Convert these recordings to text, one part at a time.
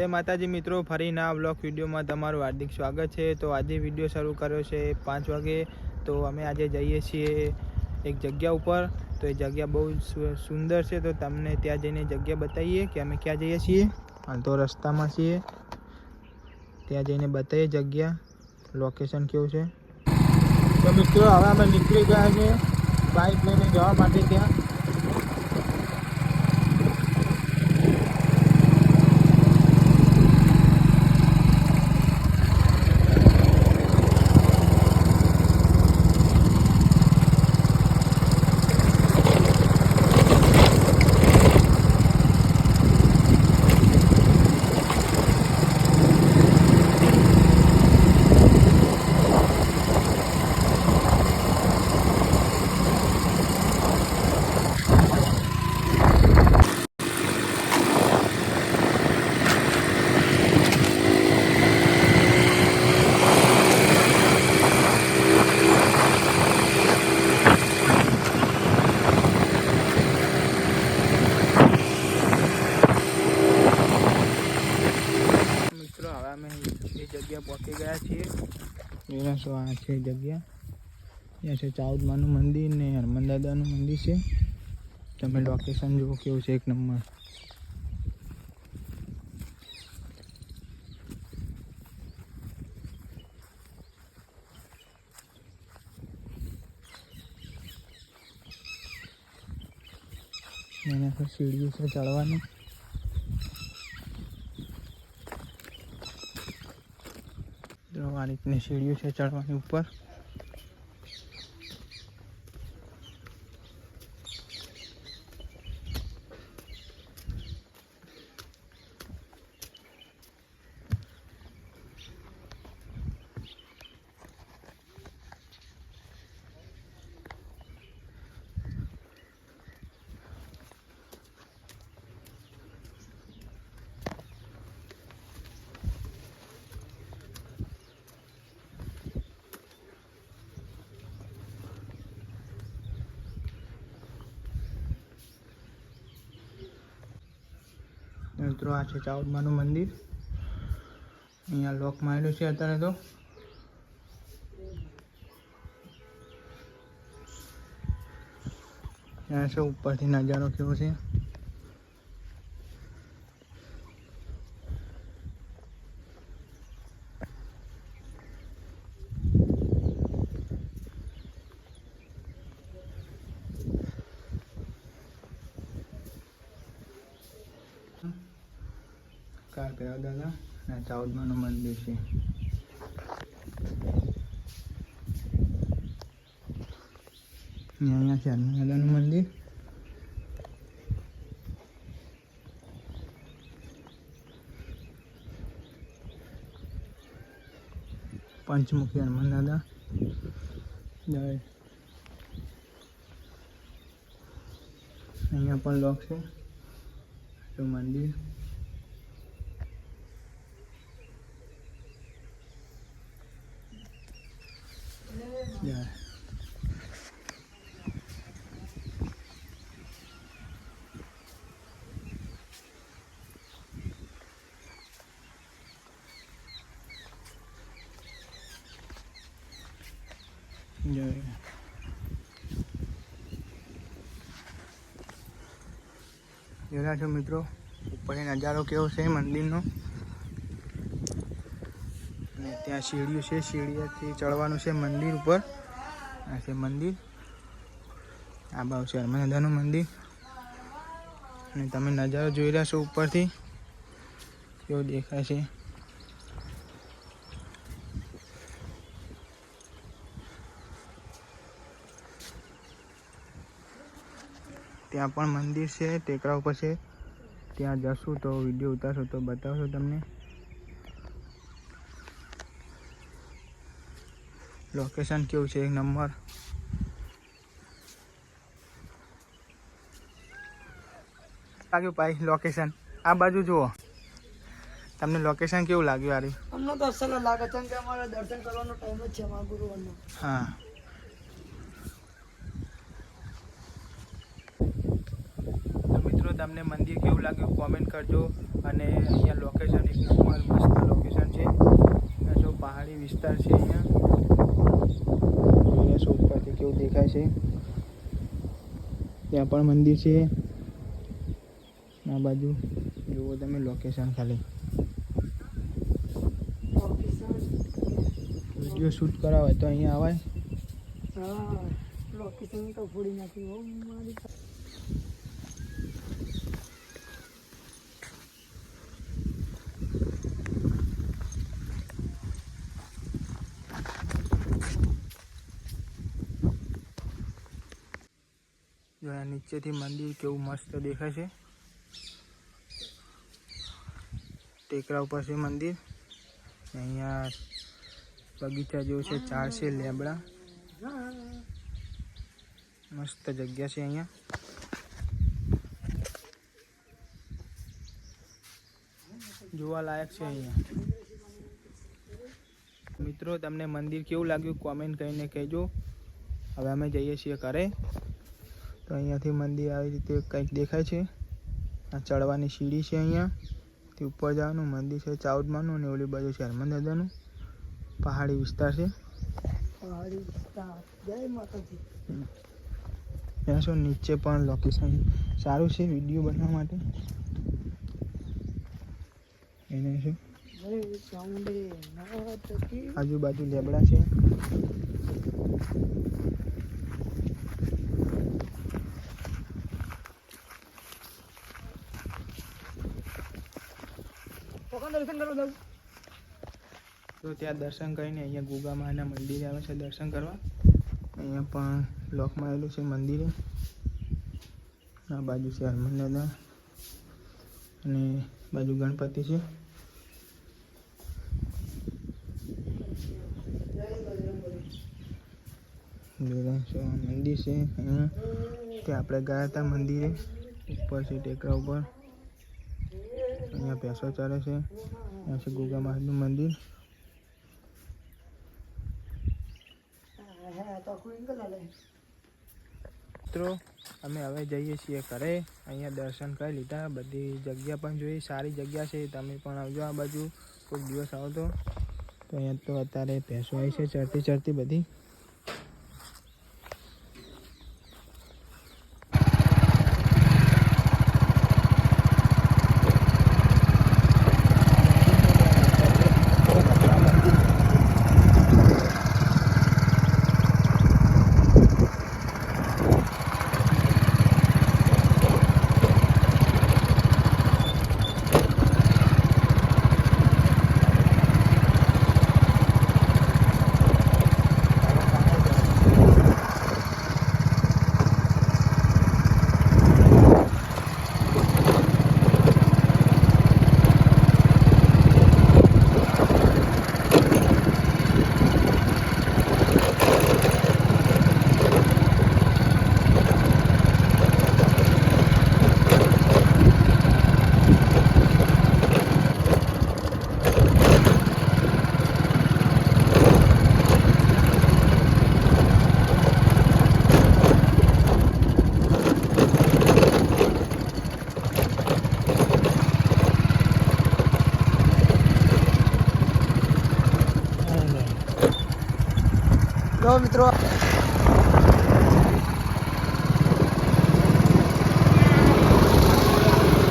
જય માતાજી મિત્રો, ફરી ના બ્લોગ વિડીયોમાં તમારું હાર્દિક સ્વાગત છે। તો આજે વિડીયો શરૂ કર્યો છે 5 વાગે। તો અમે આજે જઈએ છીએ એક જગ્યા ઉપર। તો એ જગ્યા બહુ સુંદર છે, તો તમને ત્યાં જઈને જગ્યા બતાવીએ કે અમે ક્યાં જઈએ છીએ। હાલ તો રસ્તામાં છીએ, ત્યાં જઈને બતાવીએ જગ્યા લોકેશન કેવું છે। તો મિત્રો હવે અમે નીકળી ગયા છે બાઇક લઈને જવા માટે ત્યાં। जगह पहुंची गया छे। एना सो आ छे जगह, यहाँ से चाउदमानु मंदिर ने हनुमान दादानु मंदिर है। तमे लोकेशन जो केवुं छे एक नंबर। एना पर सीढ़ी से चढ़वानी, आ रीतनी सीढ़ियों से चढ़वानी ऊपर। मित्रों आ चाउदमानु मंदिर, अहींया लॉक मारेलुं छे अत्यारे। तो यहाँ से उपरथी नजारो केवो छे। कालभैरव दादा ने चाउदमानु मंदिर है। यहाँ से हनुमान दादानु मंदिर, पंचमुखी हनुमान दादा जय। अहींया पण लॉक है तो मंदिर। जय जय। जोया छो मित्रों ऊपर नजारो केवो छे मंदिर नो। त्या सीढ़ियों से सीढ़ियाथी चढ़वानुं छे मंदिर ऊपर। आ छे मंदिर, आ बाजु छे हनुमान दादानुं मंदिर। अने तमे नजारो जोई रह्या छो उपरथी केवो देखाय छे। त्या पण मंदिर छे, टेकरा उपर छे। त्या जशुं तो विडियो उतारशो तो बतावशो तमने। लोकेशन केवुं छे एक नंबर। लाग्युं भाई लोकेशन? आ बाजू जुओ, तमने लोकेशन केवुं लाग्युं? आरी अમને તો અસલ લાગે છે કે અમારે દર્શન કરવાનો ટાઈમ જ છે અમારા ગુરુવારનો। હા, તો મિત્રો તમને મંદિર કેવું લાગ્યું કોમેન્ટ કરજો। અને અહીંયા લોકેશન એક નંબર મસ્ત લોકેશન છે. જો પહાડી વિસ્તાર છે અહીંયા ઉપરથી કેવું દેખાય છે. ત્યાં પણ મંદિર છે. આ બાજુ જુઓ તમે લોકેશન ખાલી. વિડીયો શૂટ કરાવો હોય તો અહીંયા આવાય. લોકેશન તો ફોડી નાખ્યું મારી. જો આ નીચેથી મંદિર કેવું મસ્ત દેખાય છે. ટેકરા ઉપર છે મંદિર. અહીંયા બગીચા જેવું છે. ઝાડ છે, લેબડા. મસ્ત જગ્યા છે અહીંયા. જોવા લાયક છે અહીંયા. મિત્રો તમને મંદિર કેવું લાગ્યું કોમેન્ટ કરીને કહેજો. હવે અમે જઈએ છીએ ઘરે. તો અહીંયાથી મંદિર આવી રીતે કંઈક દેખાય છે. આ ચડવાની સીડી છે. અહીંયાથી ઉપર જવાનું મંદિર છે ચાઉડમાનું, અને ઓલી બાજુ છે હનુમાન દાદાનું. પહાડી વિસ્તાર છે. પહાડી વિસ્તાર. જય માતાજી. ત્યાં શું નીચે પણ લોકેશન સારું છે વિડીયો બનાવવા માટે. એને શું આજુબાજુ લેબડા છે. દર્શન કરવા જાઉં તો ત્યાં દર્શન કરીને અહીંયા ગુગા માના મંદિરે આવે છે દર્શન કરવા. અહીંયા પણ લોકમાં આવેલું છે મંદિરે. આ બાજુ છે હનુમાન દાદા અને બાજુ ગણપતિ છે. મંદિર છે અહીંયા. ત્યાં આપણે ગયા હતા મંદિરે. ઉપર છે ટેકરા ઉપર. અહીંયા ભેંસો ચાલે છે. અહીંયા છે ગુગા મહારાજનું મંદિર. મિત્રો અમે હવે જઈએ છીએ ઘરે. અહીંયા દર્શન કરી લીધા. બધી જગ્યા પણ જોઈ. સારી જગ્યા છે. તમે પણ આવજો આ બાજુ કોઈ દિવસ આવો તો. અહીંયા તો અત્યારે ભેંસો આવી છે ચડતી ચડતી બધી. તો મિત્રો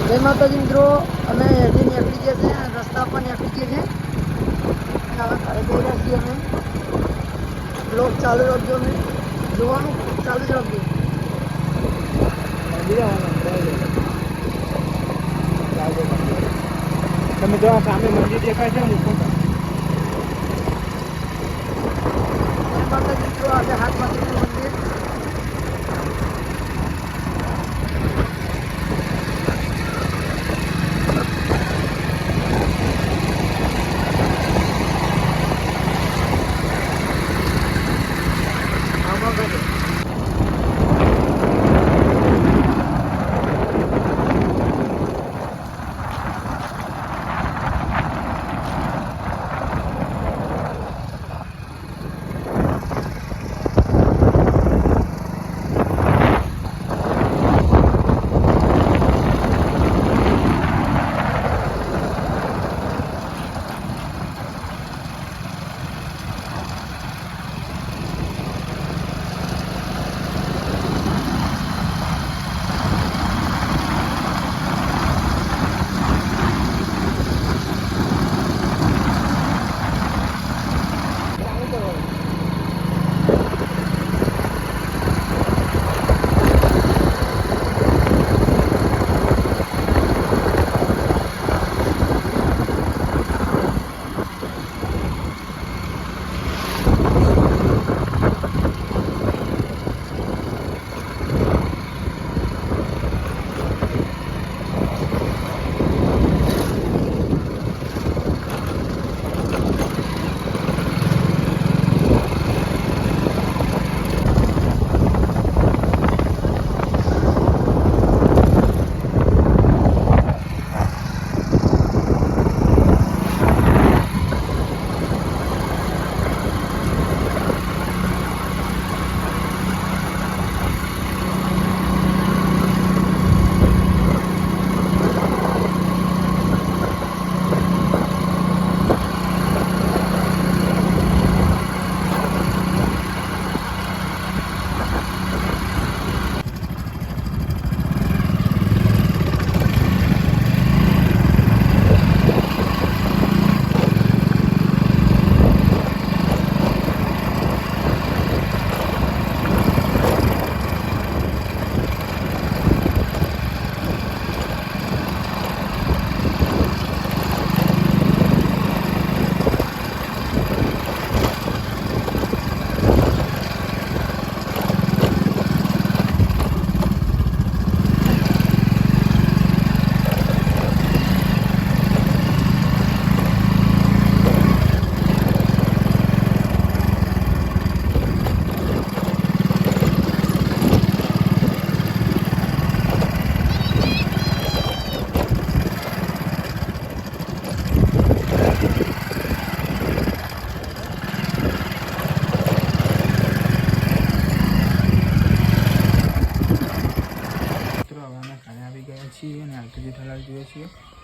જય માતાજી. મિત્રો અમે હજી નીકળી ગયા છે. રસ્તા પર નીકળી ગયા છે. હવે ઘરે જઈ રહ્યા છીએ અમે. બ્લોગ ચાલુ રાખજો. અમે જોવાનું ચાલુ જ રાખજો. તમે જો સામે મંદિર દેખાય છે ને. મિત્રો આજે હાથ માતાજીનું મંદિર. છીએ.